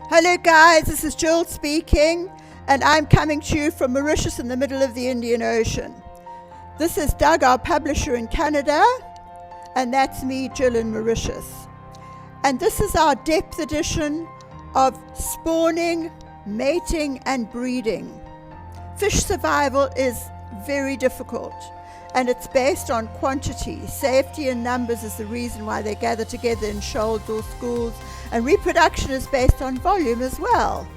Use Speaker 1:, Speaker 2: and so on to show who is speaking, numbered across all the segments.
Speaker 1: Hello guys, this is Jill speaking, and I'm coming to you from Mauritius in the middle of the Indian Ocean. This is Doug, our publisher in Canada, and that's me, Jill, in Mauritius. And this is our depth edition of spawning, mating and breeding. Fish survival is very difficult, and it's based on quantity. Safety in numbers is the reason why they gather together in shoals or schools, and reproduction is based on volume as well.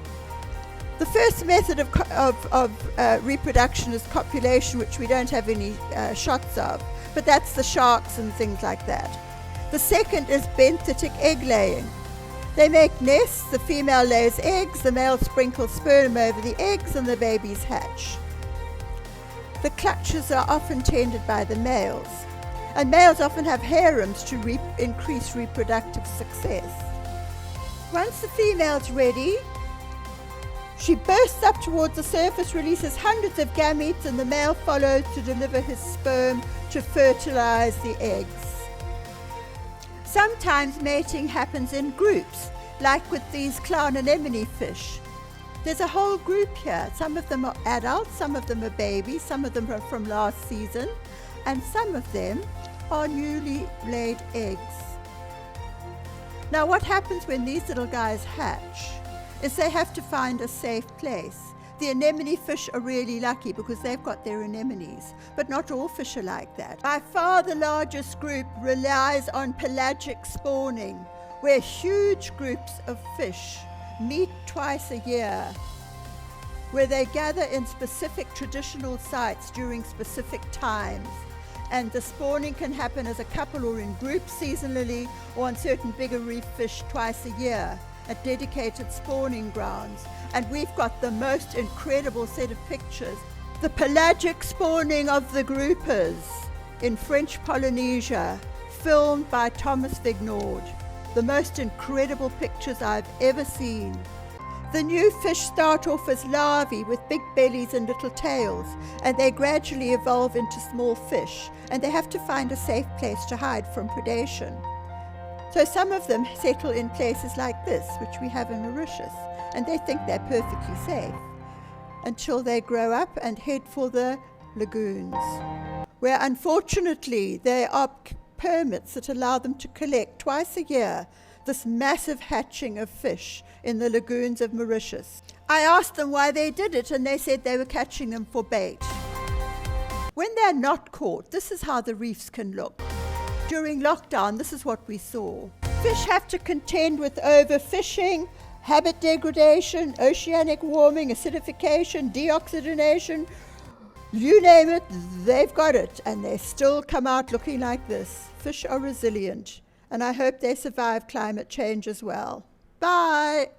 Speaker 1: The first method of reproduction is copulation, which we don't have any shots of, but that's the sharks and things like that. The second is benthic egg laying. They make nests, the female lays eggs, the male sprinkles sperm over the eggs, and the babies hatch. The clutches are often tended by the males, and males often have harems to increase reproductive success. Once the female's ready, she bursts up towards the surface, releases hundreds of gametes, and the male follows to deliver his sperm to fertilize the eggs. Sometimes mating happens in groups, like with these clown anemone fish. There's a whole group here. Some of them are adults, some of them are babies, some of them are from last season, and some of them are newly laid eggs. Now what happens when these little guys hatch is they have to find a safe place. The anemone fish are really lucky because they've got their anemones, but not all fish are like that. By far the largest group relies on pelagic spawning, where huge groups of fish meet twice a year, where they gather in specific traditional sites during specific times. And the spawning can happen as a couple or in groups seasonally, or on certain bigger reef fish twice a year at dedicated spawning grounds. And we've got the most incredible set of pictures. The pelagic spawning of the groupers in French Polynesia, filmed by Thomas Vignord. The most incredible pictures I've ever seen. The new fish start off as larvae with big bellies and little tails, and they gradually evolve into small fish, and they have to find a safe place to hide from predation. So some of them settle in places like this, which we have in Mauritius, and they think they're perfectly safe until they grow up and head for the lagoons, where unfortunately there are permits that allow them to collect twice a year this massive hatching of fish in the lagoons of Mauritius. I asked them why they did it, and they said they were catching them for bait. When they're not caught, this is how the reefs can look. During lockdown, this is what we saw. Fish have to contend with overfishing, habit degradation, oceanic warming, acidification, deoxygenation, you name it, they've got it, and they still come out looking like this. Fish are resilient, and I hope they survive climate change as well. Bye!